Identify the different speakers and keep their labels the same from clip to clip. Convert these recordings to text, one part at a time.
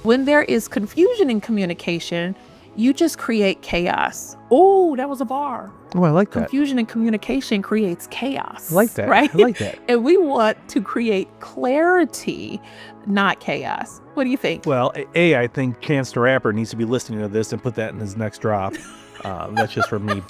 Speaker 1: when there is confusion in communication, you just create chaos. Oh, that was a bar.
Speaker 2: Oh, I like that.
Speaker 1: Confusion in communication creates chaos.
Speaker 2: I like that.
Speaker 1: Right?
Speaker 2: I like that.
Speaker 1: And we want to create clarity, not chaos. What do you think?
Speaker 2: Well, I think Chance the Rapper needs to be listening to this and put that in his next drop. That's just for me.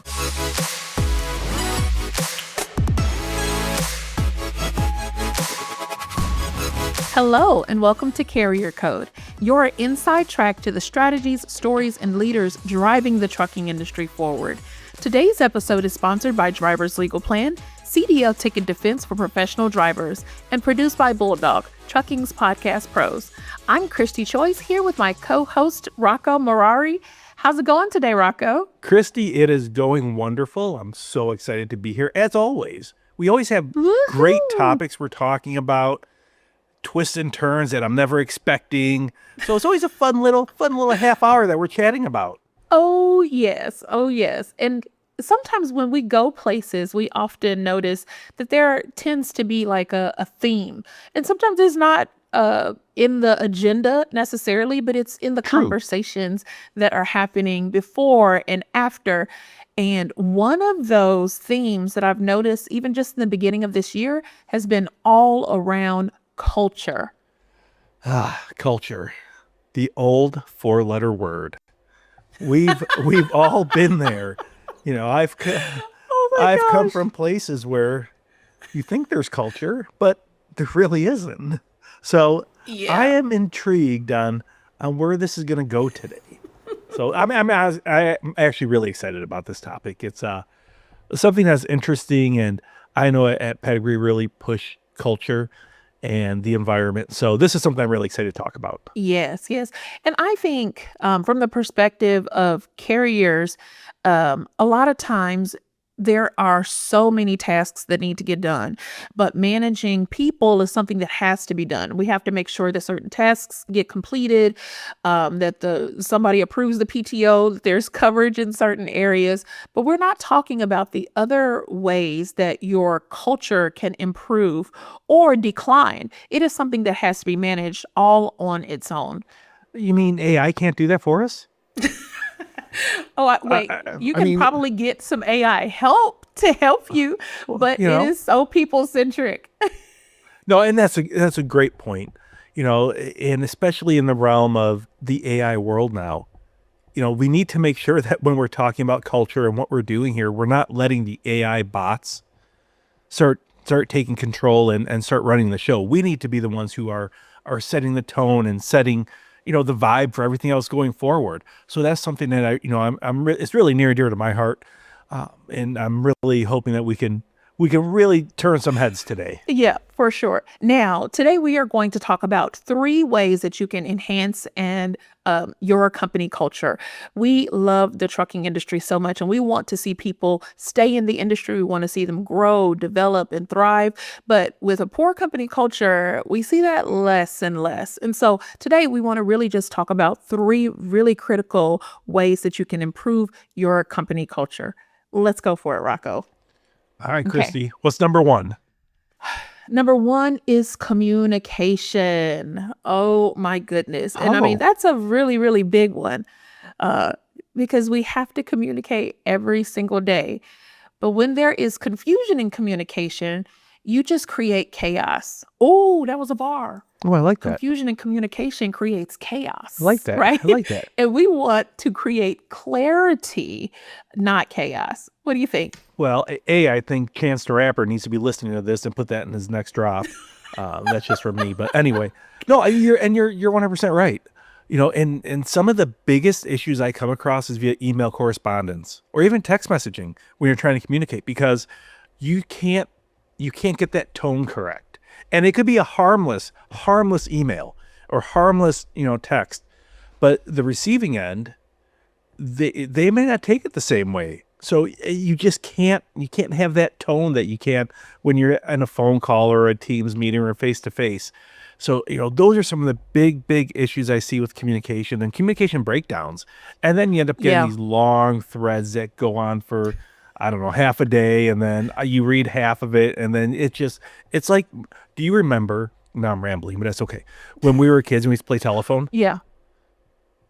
Speaker 1: Hello, and welcome to Carrier Code, your inside track to the strategies, stories, and leaders driving the trucking industry forward. Today's episode is sponsored by Drivers Legal Plan, CDL Ticket Defense for professional drivers, and produced by Bulldog, Trucking's podcast pros. I'm Christy Choice here with my co-host, Rocco Morari. How's it going today, Rocco?
Speaker 2: Christy, it is going wonderful. I'm so excited to be here, as always. We always have great topics we're talking about, twists and turns that I'm never expecting. So it's always a fun little half hour that we're chatting about.
Speaker 1: Oh, yes. Oh, yes. And sometimes when we go places, we often notice that there tends to be like a theme. And sometimes it's not in the agenda necessarily, but it's in the conversations that are happening before and after. And one of those themes that I've noticed, even just in the beginning of this year, has been all around culture.
Speaker 2: Culture. The old four-letter word. We've all been there. You know, I've come from places where you think there's culture, but there really isn't. So I am intrigued on where this is going to go today. So I'm actually really excited about this topic. It's something that's interesting, and I know at Pedigree really push culture and the environment. So this is something I'm really excited to talk about.
Speaker 1: Yes, yes. And I think from the perspective of carriers, a lot of times there are so many tasks that need to get done, but managing people is something that has to be done. We have to make sure that certain tasks get completed, that somebody approves the PTO, that there's coverage in certain areas, but we're not talking about the other ways that your culture can improve or decline. It is something that has to be managed all on its own.
Speaker 2: You mean AI can't do that for us?
Speaker 1: Wait, you can probably get some AI help to help you, but it is so people-centric.
Speaker 2: No, and that's a great point. You know, and especially in the realm of the AI world now, you know, we need to make sure that when we're talking about culture and what we're doing here, we're not letting the AI bots start taking control and start running the show. We need to be the ones who are setting the tone and setting, you know, the vibe for everything else going forward. So that's something that it's really near and dear to my heart, and I'm really hoping that we can really turn some heads today.
Speaker 1: Yeah, for sure. Now, today we are going to talk about 3 ways that you can enhance your company culture. We love the trucking industry so much, and we want to see people stay in the industry. We want to see them grow, develop, and thrive. But with a poor company culture, we see that less and less. And so today we want to really just talk about 3 really critical ways that you can improve your company culture. Let's go for it, Rocco.
Speaker 2: All right, Christy, What's number 1?
Speaker 1: Number 1 is communication. Oh my goodness. And I mean, that's a really, really big one, because we have to communicate every single day. But when there is confusion in communication, you just create chaos. Oh, that was a bar.
Speaker 2: Oh, I like that.
Speaker 1: Confusion in communication creates chaos.
Speaker 2: I like that.
Speaker 1: Right?
Speaker 2: I like that.
Speaker 1: And we want to create clarity, not chaos. What do you think?
Speaker 2: Well, I think Chance the Rapper needs to be listening to this and put that in his next drop. That's just for me. But anyway, no, you're 100% right. You know, and some of the biggest issues I come across is via email correspondence or even text messaging when you're trying to communicate, because you can't get that tone correct. And it could be a harmless email or harmless, text, but the receiving end, they may not take it the same way. So you can't have that tone that you can when you're in a phone call or a Teams meeting or face to face. So, those are some of the big issues I see with communication and communication breakdowns. And then you end up getting these long threads that go on for, I don't know, half a day, and then you read half of it, and then it's like, do you remember, now I'm rambling, but that's okay. When we were kids and we used to play telephone?
Speaker 1: Yeah.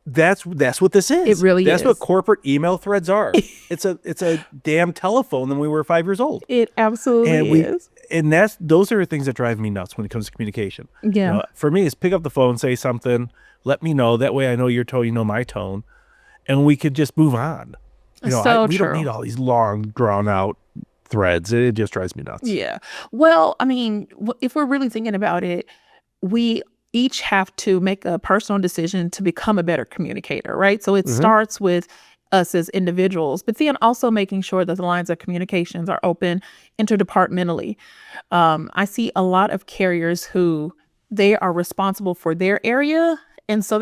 Speaker 2: that's what this is.
Speaker 1: It really
Speaker 2: That's
Speaker 1: is.
Speaker 2: what corporate email threads are. It's a damn telephone when we were 5 years old.
Speaker 1: It absolutely is.
Speaker 2: And those are the things that drive me nuts when it comes to communication.
Speaker 1: Yeah.
Speaker 2: For me, is pick up the phone, say something, let me know. That way I know your tone, you know my tone, and we could just move on. We don't
Speaker 1: true.
Speaker 2: need all these long, drawn out threads. It just drives me nuts.
Speaker 1: Yeah. Well, I mean, if we're really thinking about it, we each have to make a personal decision to become a better communicator, right? So it starts with us as individuals, but then also making sure that the lines of communications are open interdepartmentally. I see a lot of carriers who they are responsible for their area. And so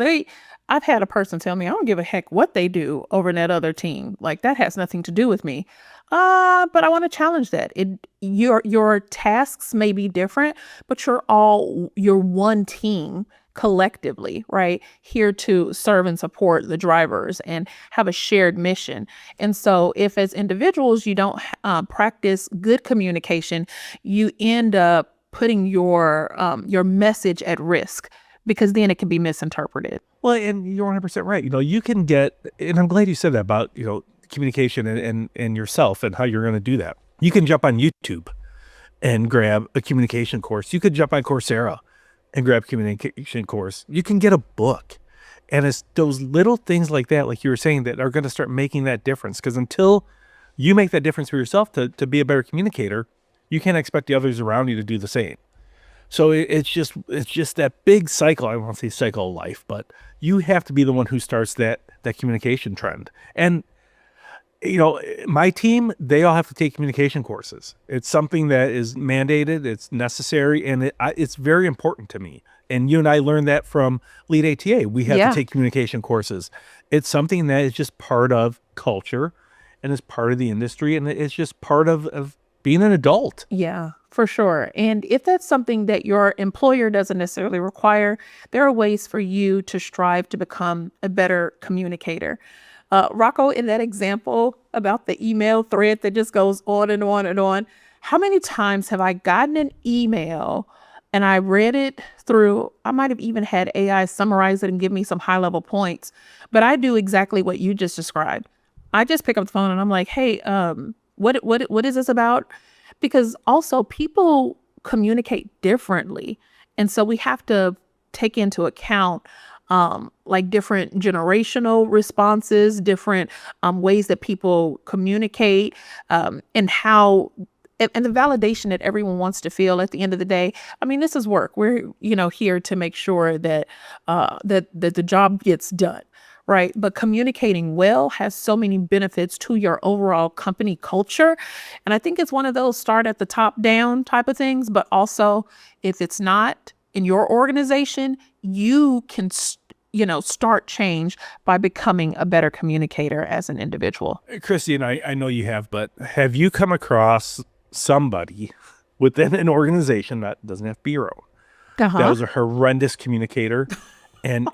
Speaker 1: I've had a person tell me, I don't give a heck what they do over in that other team. Like that has nothing to do with me. But I want to challenge that. Your tasks may be different, but you're one team collectively, right? Here to serve and support the drivers and have a shared mission. And so if as individuals you don't practice good communication, you end up putting your message at risk because then it can be misinterpreted.
Speaker 2: Well, and you're 100% right. You can get, and I'm glad you said that about, communication and yourself and how you're going to do that. You can jump on YouTube and grab a communication course. You could jump on Coursera and grab a communication course. You can get a book. And it's those little things like that, like you were saying, that are going to start making that difference. Because until you make that difference for yourself to be a better communicator, you can't expect the others around you to do the same. So it's just that big cycle. I won't say cycle of life, but you have to be the one who starts that communication trend. And my team, they all have to take communication courses. It's something that is mandated, it's necessary, and it's very important to me. And you and I learned that from Lead ATA. We have to take communication courses. It's something that is just part of culture and is part of the industry, and it's just part of being an adult.
Speaker 1: Yeah, for sure. And if that's something that your employer doesn't necessarily require, there are ways for you to strive to become a better communicator. Rocco, in that example about the email thread that just goes on and on and on, how many times have I gotten an email and I read it through? I might have even had AI summarize it and give me some high level points, but I do exactly what you just described. I just pick up the phone and I'm like, hey, what is this about? Because also people communicate differently. And so we have to take into account like different generational responses, different ways that people communicate, and how and the validation that everyone wants to feel at the end of the day. I mean, this is work. We're here to make sure that that the job gets done, right? But communicating well has so many benefits to your overall company culture, and I think it's one of those start at the top down type of things. But also, if it's not in your organization, you can start change by becoming a better communicator as an individual.
Speaker 2: Christy, and I know you have, but have you come across somebody within an organization that doesn't have to be your own, that was a horrendous communicator, and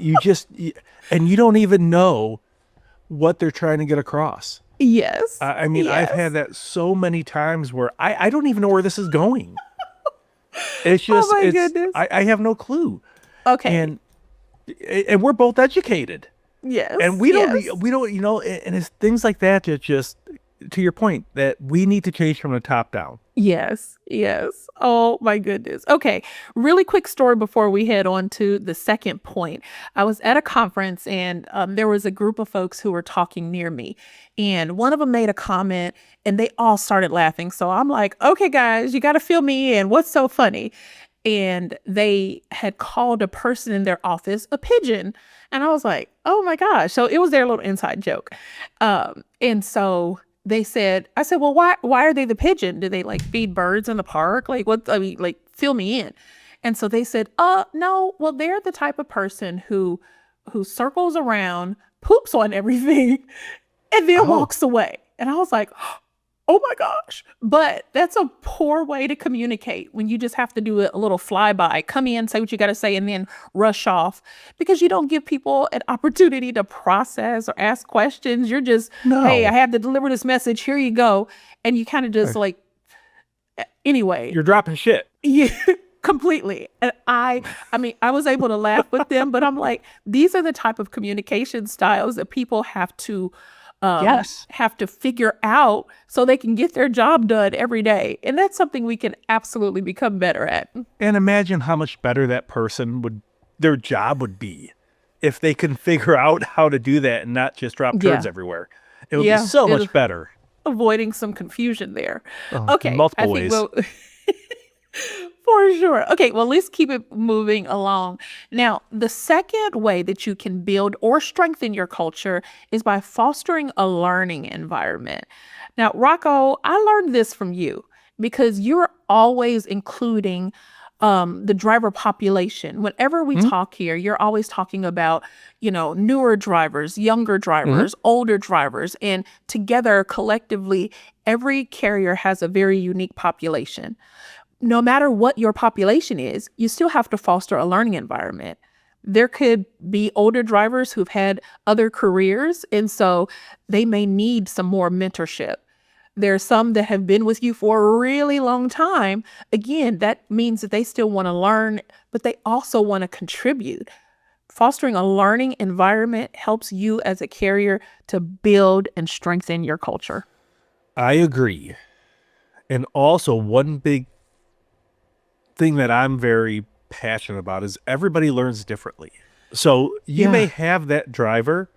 Speaker 2: you don't even know what they're trying to get across?
Speaker 1: Yes.
Speaker 2: I mean,
Speaker 1: yes.
Speaker 2: I've had that so many times where I don't even know where this is going. It's just,
Speaker 1: oh my goodness.
Speaker 2: I have no clue.
Speaker 1: Okay.
Speaker 2: And we're both educated.
Speaker 1: Yes.
Speaker 2: And we don't, and it's things like that that just, to your point, that we need to change from the top down.
Speaker 1: Yes. Yes. Oh my goodness. Okay. Really quick story before we head on to the second point. I was at a conference and there was a group of folks who were talking near me, and one of them made a comment and they all started laughing. So I'm like, okay, guys, you got to fill me in. What's so funny? And they had called a person in their office a pigeon. And I was like, oh my gosh. So it was their little inside joke. And so I said, well, why are they the pigeon? Do they like feed birds in the park? Like what, I mean, like fill me in. And so they said, no, well, they're the type of person who circles around, poops on everything, and then walks away. And I was like, oh my gosh. But that's a poor way to communicate when you just have to do a little flyby, come in, say what you got to say, and then rush off, because you don't give people an opportunity to process or ask questions. You're just, hey, I have to deliver this message. Here you go. And you kind of just anyway.
Speaker 2: You're dropping shit.
Speaker 1: Yeah. completely. And I mean, I was able to laugh with them, but I'm like, these are the type of communication styles that people
Speaker 2: Yes.
Speaker 1: have to figure out so they can get their job done every day. And that's something we can absolutely become better at.
Speaker 2: And imagine how much better their job would be if they can figure out how to do that and not just drop
Speaker 1: Yeah.
Speaker 2: turds everywhere. It would be
Speaker 1: Yeah.
Speaker 2: so much better.
Speaker 1: Avoiding some confusion there.
Speaker 2: In
Speaker 1: Okay.
Speaker 2: multiple
Speaker 1: I think
Speaker 2: ways.
Speaker 1: we'll for sure. Okay, well, let's keep it moving along. Now, the second way that you can build or strengthen your culture is by fostering a learning environment. Now, Rocco, I learned this from you because you're always including the driver population. Whenever we talk here, you're always talking about, newer drivers, younger drivers, older drivers, and together collectively, every carrier has a very unique population. No matter what your population is, you still have to foster a learning environment. There could be older drivers who've had other careers, and so they may need some more mentorship. There are some that have been with you for a really long time. Again, that means that they still want to learn, but they also want to contribute. Fostering a learning environment helps you as a carrier to build and strengthen your culture.
Speaker 2: I agree. And also, one big thing that I'm very passionate about is everybody learns differently. So you may have that driver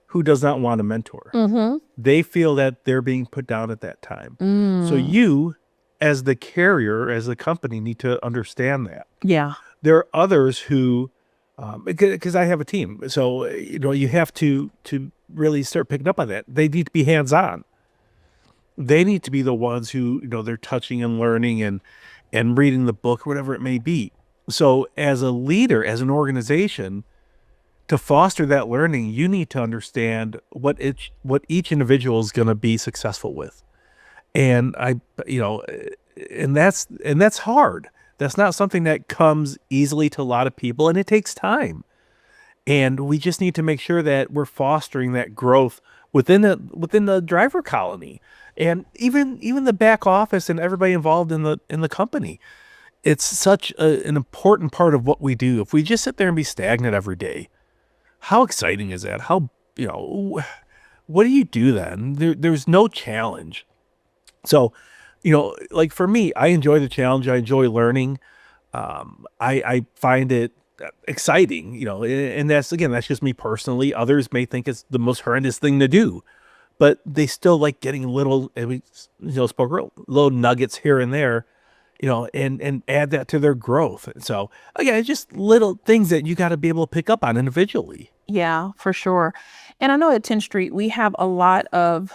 Speaker 2: who does not want a mentor. They feel that they're being put down at that time. So you, as the carrier, as the company, need to understand that.
Speaker 1: Yeah.
Speaker 2: There are others who, because I have a team, so you have to really start picking up on that. They need to be hands-on. They need to be the ones who they're touching and learning and reading the book or whatever it may be. So as a leader, as an organization, to foster that learning, you need to understand what each individual is going to be successful with. And and that's hard. That's not something that comes easily to a lot of people, and it takes time. And we just need to make sure that we're fostering that growth within the driver colony, and even the back office and everybody involved in the company. It's such an important part of what we do. If we just sit there and be stagnant every day, how exciting is that? What do you do then? There's no challenge. So, like for me, I enjoy the challenge. I enjoy learning. I find it exciting, and that's just me personally. Others may think it's the most horrendous thing to do, but they still like getting little nuggets here and there, and add that to their growth. So again, it's just little things that you got to be able to pick up on individually.
Speaker 1: Yeah, for sure. And I know at 10th Street, we have a lot of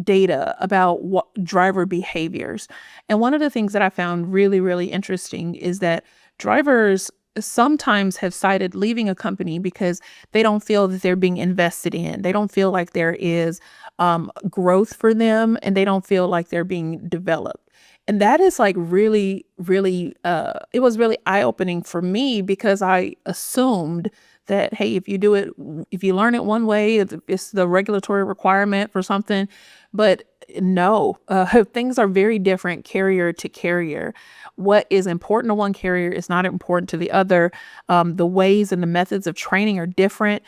Speaker 1: data about what driver behaviors. And one of the things that I found really, really interesting is that drivers sometimes have cited leaving a company because they don't feel that they're being invested in. They don't feel like there is growth for them, and they don't feel like they're being developed. And that is like really, really, it was really eye-opening for me because I assumed that, hey, if you learn it one way, it's the regulatory requirement for something. But no, things are very different carrier to carrier. What is important to one carrier is not important to the other. The ways and the methods of training are different.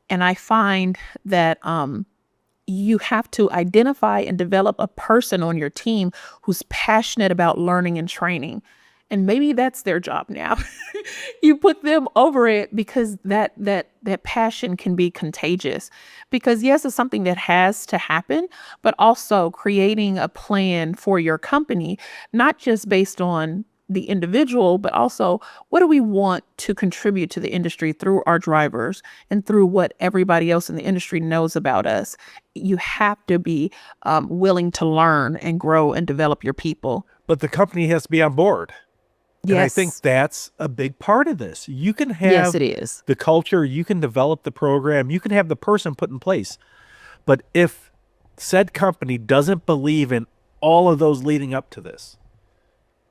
Speaker 1: And I find that you have to identify and develop a person on your team who's passionate about learning and training. And maybe that's their job now. You put them over it because that passion can be contagious. Because yes, it's something that has to happen, but also creating a plan for your company, not just based on the individual, but also what do we want to contribute to the industry through our drivers and through what everybody else in the industry knows about us. You have to be willing to learn and grow and develop your people.
Speaker 2: But the company has to be on board.
Speaker 1: Yes.
Speaker 2: And I think that's a big part of this. You can have
Speaker 1: Yes, it is.
Speaker 2: the culture, you can develop the program, you can have the person put in place. But if said company doesn't believe in all of those leading up to this,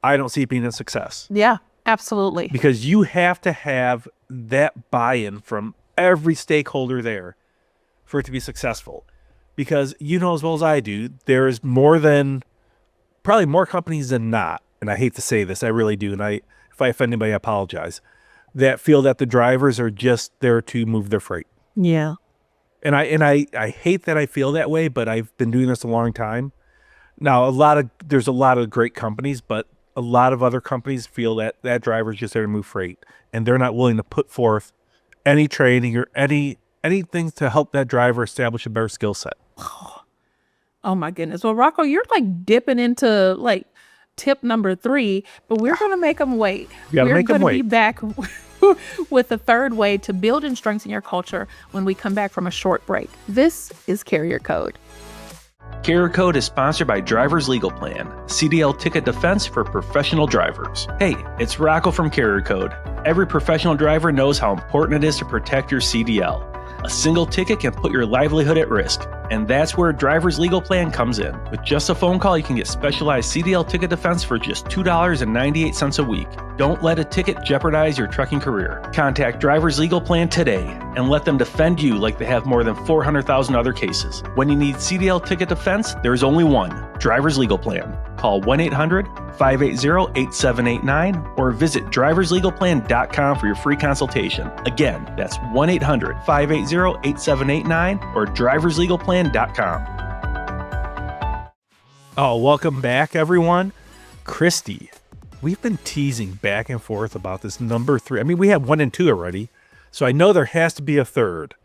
Speaker 2: I don't see it being a success.
Speaker 1: Yeah, absolutely.
Speaker 2: Because you have to have that buy-in from every stakeholder there for it to be successful. Because you know as well as I do, there is probably more companies than not. And I hate to say this, I really do. And if if I offend anybody, I apologize, that feel that the drivers are just there to move their freight.
Speaker 1: Yeah.
Speaker 2: And I hate that I feel that way, but I've been doing this a long time. Now, there's a lot of great companies, but a lot of other companies feel that driver's just there to move freight, and they're not willing to put forth any training or anything to help that driver establish a better skill set.
Speaker 1: Oh my goodness. Well, Rocco, you're like dipping into like tip number 3, but we're going to make them wait.
Speaker 2: You gotta
Speaker 1: We're
Speaker 2: make 'em
Speaker 1: gonna be
Speaker 2: wait.
Speaker 1: back with the third way to build and strengthen your culture when we come back from a short break. This is Carrier Code.
Speaker 3: Carrier Code is sponsored by Drivers Legal Plan, CDL ticket defense for professional drivers. Hey, it's Rocco from Carrier Code. Every professional driver knows how important it is to protect your CDL. A single ticket can put your livelihood at risk, and that's where Drivers Legal Plan comes in. With just a phone call, you can get specialized CDL ticket defense for just $2.98 a week. Don't let a ticket jeopardize your trucking career. Contact Drivers Legal Plan today and let them defend you like they have more than 400,000 other cases. When you need CDL ticket defense, there is only one, Drivers Legal Plan. Call 1-800-580-8789 or visit driverslegalplan.com for your free consultation. Again, that's 1-800-580-8789 or driverslegalplan.com.
Speaker 2: Oh, welcome back, everyone. Christy, we've been teasing back and forth about this number 3. I mean, we have 1 and 2 already, so I know there has to be a third.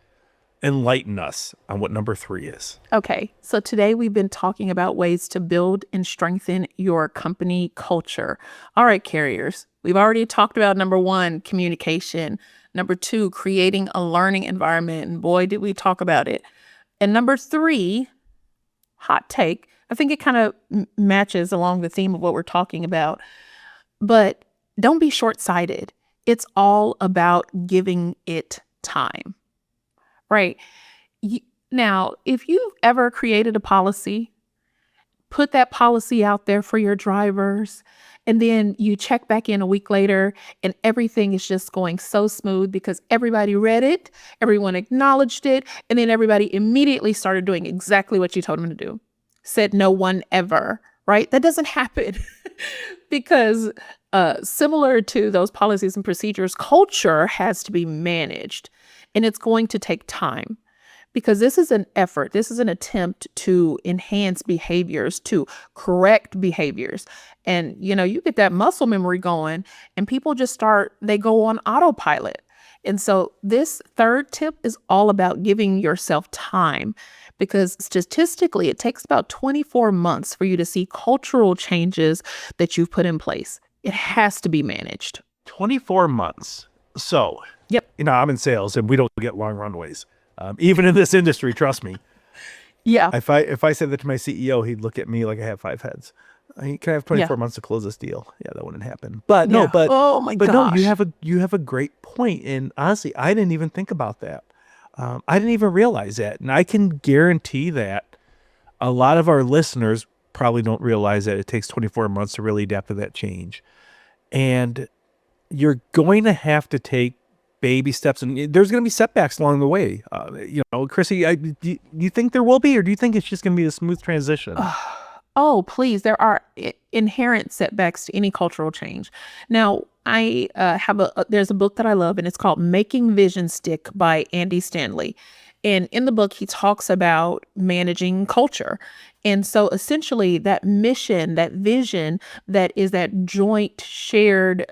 Speaker 2: Enlighten us on what number 3 is.
Speaker 1: Okay, so today we've been talking about ways to build and strengthen your company culture. All right, carriers, we've already talked about number 1, communication. Number 2, creating a learning environment. And boy, did we talk about it. And number 3, hot take. I think it kind of matches along the theme of what we're talking about. But don't be short-sighted. It's all about giving it time. Right. Now, if you've ever created a policy, put that policy out there for your drivers, and then you check back in a week later and everything is just going so smooth because everybody read it, everyone acknowledged it, and then everybody immediately started doing exactly what you told them to do. Said no one ever, right? That doesn't happen because similar to those policies and procedures, culture has to be managed. And it's going to take time because this is an effort. This is an attempt to enhance behaviors, to correct behaviors. And, you get that muscle memory going and people just they go on autopilot. And so this third tip is all about giving yourself time because statistically, it takes about 24 months for you to see cultural changes that you've put in place. It has to be managed.
Speaker 2: 24 months. So,
Speaker 1: Yep.
Speaker 2: I'm in sales and we don't get long runways. Even in this industry, trust me.
Speaker 1: Yeah.
Speaker 2: If I said that to my CEO, he'd look at me like I have 5 heads. Can I have 24 months to close this deal? Yeah, that wouldn't happen. But
Speaker 1: Yeah.
Speaker 2: no, but
Speaker 1: Oh my
Speaker 2: but no,
Speaker 1: gosh.
Speaker 2: you have a great point. And honestly, I didn't even think about that. I didn't even realize that. And I can guarantee that a lot of our listeners probably don't realize that it takes 24 months to really adapt to that change. And you're going to have to take baby steps, and there's going to be setbacks along the way. Chrissy, do you think there will be, or do you think it's just going to be a smooth transition?
Speaker 1: Oh, please. There are inherent setbacks to any cultural change. Now, I there's a book that I love, and it's called Making Vision Stick by Andy Stanley. And in the book, he talks about managing culture. And so essentially that mission, that vision, that is that joint shared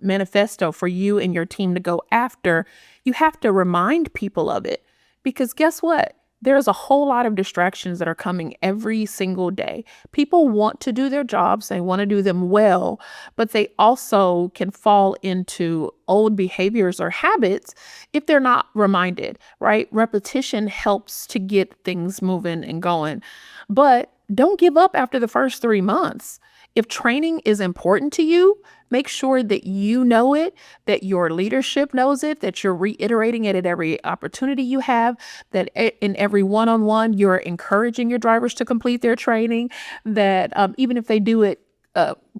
Speaker 1: manifesto for you and your team to go after, you have to remind people of it. Because guess what? There's a whole lot of distractions that are coming every single day. People want to do their jobs. They want to do them well, but they also can fall into old behaviors or habits if they're not reminded, right? Repetition helps to get things moving and going, but don't give up after the first 3 months. If training is important to you, make sure that you know it, that your leadership knows it, that you're reiterating it at every opportunity you have, that in every one-on-one, you're encouraging your drivers to complete their training, that even if they do it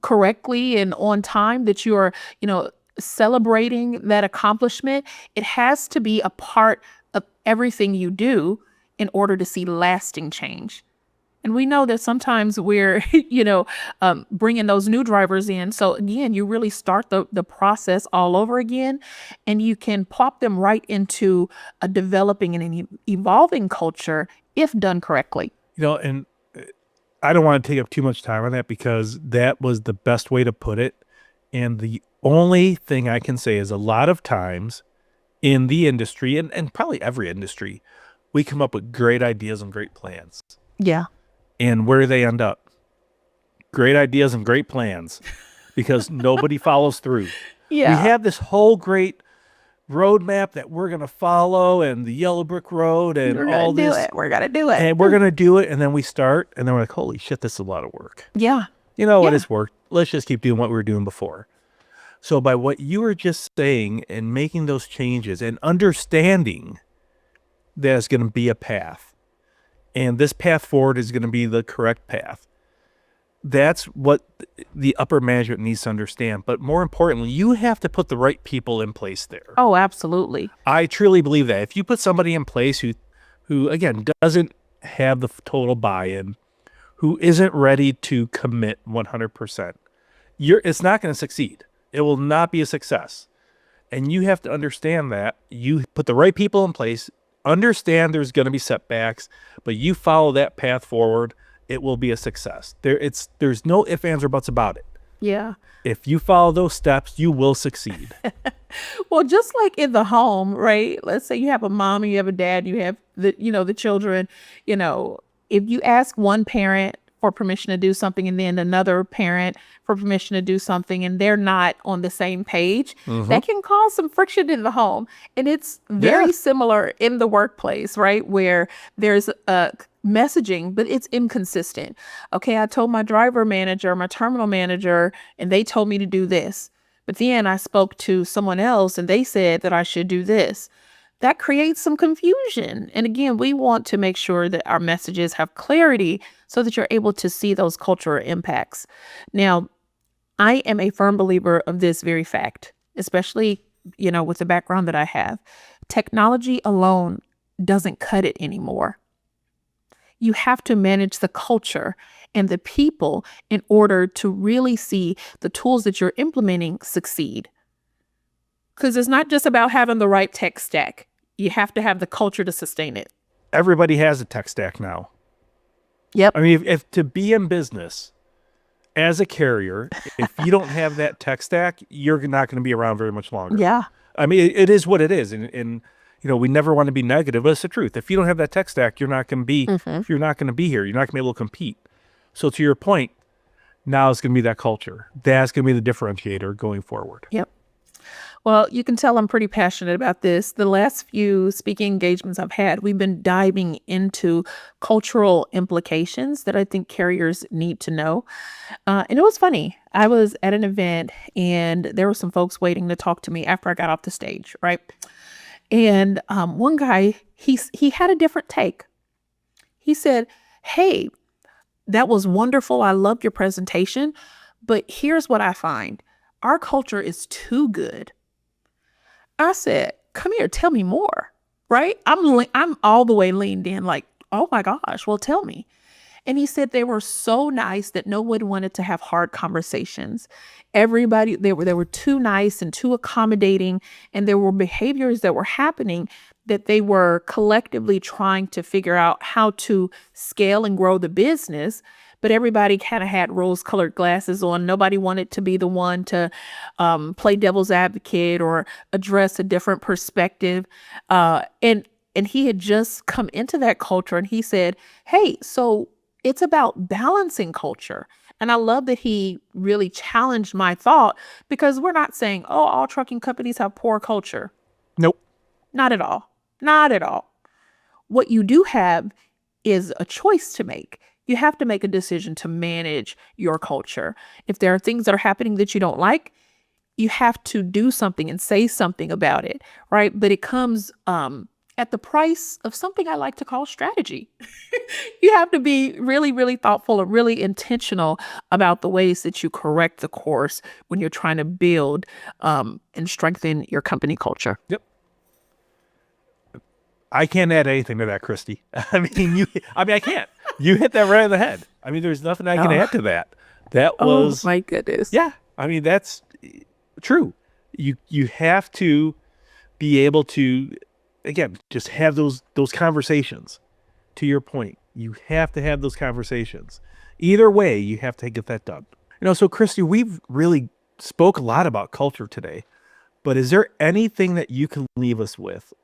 Speaker 1: correctly and on time, that you're, celebrating that accomplishment. It has to be a part of everything you do in order to see lasting change. And we know that sometimes we're, bringing those new drivers in. So again, you really start the process all over again, and you can plop them right into a developing and an evolving culture if done correctly.
Speaker 2: And I don't want to take up too much time on that because that was the best way to put it. And the only thing I can say is a lot of times in the industry, and probably every industry, we come up with great ideas and great plans.
Speaker 1: Yeah.
Speaker 2: And where do they end up? Great ideas and great plans because nobody follows through.
Speaker 1: Yeah.
Speaker 2: We have this whole great roadmap that we're going to follow and the yellow brick road and
Speaker 1: We're
Speaker 2: all
Speaker 1: gonna
Speaker 2: this.
Speaker 1: do it. We're gonna do it.
Speaker 2: And we're going to do it. And then we start and then we're like, holy shit, this is a lot of work.
Speaker 1: Yeah.
Speaker 2: You know what?
Speaker 1: Yeah.
Speaker 2: It's worked. Let's just keep doing what we were doing before. So by what you were just saying and making those changes and understanding that it's going to be a path and this path forward is going to be the correct path, that's what the upper management needs to understand. But more importantly, you have to put the right people in place there.
Speaker 1: Oh, absolutely.
Speaker 2: I truly believe that. If you put somebody in place who again, doesn't have the total buy-in, who isn't ready to commit 100%, it's not going to succeed. It will not be a success. And you have to understand that. You put the right people in place, understand there's going to be setbacks, but you follow that path forward, it will be a success. There's no ifs, ands, or buts about it.
Speaker 1: Yeah.
Speaker 2: If you follow those steps, you will succeed.
Speaker 1: Well, just like in the home, right? Let's say you have a mom and you have a dad, you have the children, if you ask one parent for permission to do something and then another parent for permission to do something and they're not on the same page, that can cause some friction in the home. And it's very similar in the workplace, right? Where there's messaging, but it's inconsistent. Okay, I told my driver manager, my terminal manager, and they told me to do this. But then I spoke to someone else and they said that I should do this. That creates some confusion. And again, we want to make sure that our messages have clarity so that you're able to see those cultural impacts. Now, I am a firm believer of this very fact, especially, with the background that I have. Technology alone doesn't cut it anymore. You have to manage the culture and the people in order to really see the tools that you're implementing succeed. Because it's not just about having the right tech stack. You have to have the culture to sustain it.
Speaker 2: Everybody has a tech stack now.
Speaker 1: Yep.
Speaker 2: I mean, if to be in business as a carrier, if you don't have that tech stack, you're not going to be around very much longer.
Speaker 1: Yeah.
Speaker 2: I mean, it is what it is. And we never want to be negative, but it's the truth. If you don't have that tech stack, you're not going to be, you're not going to be here. You're not going to be able to compete. So to your point, now it's going to be that culture. That's going to be the differentiator going forward.
Speaker 1: Yep. Well, you can tell I'm pretty passionate about this. The last few speaking engagements I've had, we've been diving into cultural implications that I think carriers need to know. And it was funny. I was at an event and there were some folks waiting to talk to me after I got off the stage, right? And one guy, he had a different take. He said, "Hey, that was wonderful. I loved your presentation. But here's what I find. Our culture is too good." I said, "Come here, tell me more," right? I'm all the way leaned in like, "Oh my gosh, well, tell me." And he said they were so nice that no one wanted to have hard conversations. Everybody, they were too nice and too accommodating. And there were behaviors that were happening that they were collectively trying to figure out how to scale and grow the business. But everybody kind of had rose-colored glasses on. Nobody wanted to be the one to play devil's advocate or address a different perspective. And he had just come into that culture and he said, "Hey, so it's about balancing culture." And I love that he really challenged my thought because we're not saying, oh, all trucking companies have poor culture.
Speaker 2: Nope.
Speaker 1: Not at all. Not at all. What you do have is a choice to make. You have to make a decision to manage your culture. If there are things that are happening that you don't like, you have to do something and say something about it, right? But it comes at the price of something I like to call strategy. You have to be really, really thoughtful and really intentional about the ways that you correct the course when you're trying to build and strengthen your company culture.
Speaker 2: Yep. I can't add anything to that, Christy. I can't. You hit that right on the head. I mean, there's nothing I can add to that. That was,
Speaker 1: my goodness.
Speaker 2: yeah. I mean, that's true. You have to be able to, again, just have those conversations. To your point, you have to have those conversations. Either way, you have to get that done. So Christy, we've really spoke a lot about culture today, but is there anything that you can leave us with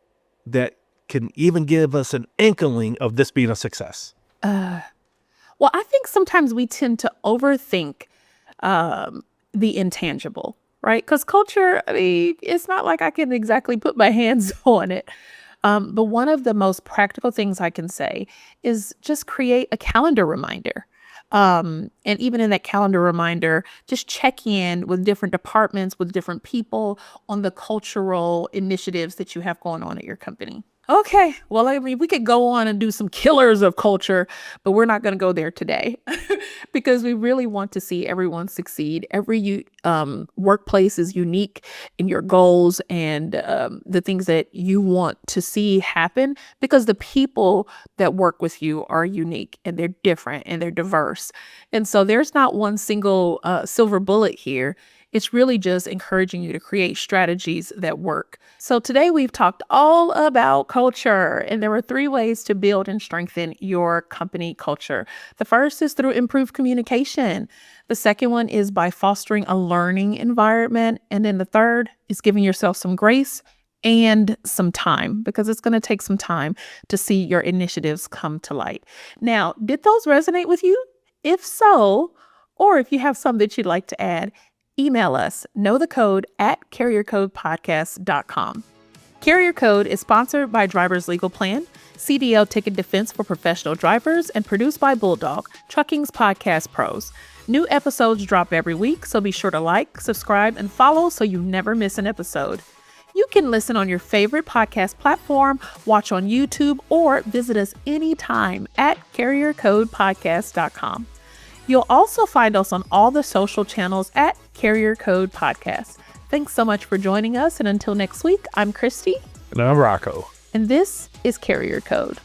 Speaker 2: that can even give us an inkling of this being a success?
Speaker 1: Well, I think sometimes we tend to overthink the intangible, right? Because culture, I mean, it's not like I can exactly put my hands on it. But one of the most practical things I can say is just create a calendar reminder. And even in that calendar reminder, just check in with different departments, with different people on the cultural initiatives that you have going on at your company. Okay, well, I mean, we could go on and do some killers of culture, but we're not going to go there today because we really want to see everyone succeed. Every workplace is unique in your goals and the things that you want to see happen, because the people that work with you are unique and they're different and they're diverse. And so there's not one single silver bullet here. It's really just encouraging you to create strategies that work. So today we've talked all about culture, and there were 3 ways to build and strengthen your company culture. The first is through improved communication. The second one is by fostering a learning environment. And then the third is giving yourself some grace and some time, because it's going to take some time to see your initiatives come to light. Now, did those resonate with you? If so, or if you have some that you'd like to add, email us, knowthecode@carriercodepodcast.com. Carrier Code is sponsored by Drivers Legal Plan, CDL Ticket Defense for Professional Drivers, and produced by Bulldog, Trucking's podcast pros. New episodes drop every week, so be sure to like, subscribe, and follow so you never miss an episode. You can listen on your favorite podcast platform, watch on YouTube, or visit us anytime at carriercodepodcast.com. You'll also find us on all the social channels at Carrier Code Podcast. Thanks so much for joining us. And until next week, I'm Christy.
Speaker 2: And I'm Rocco.
Speaker 1: And this is Carrier Code.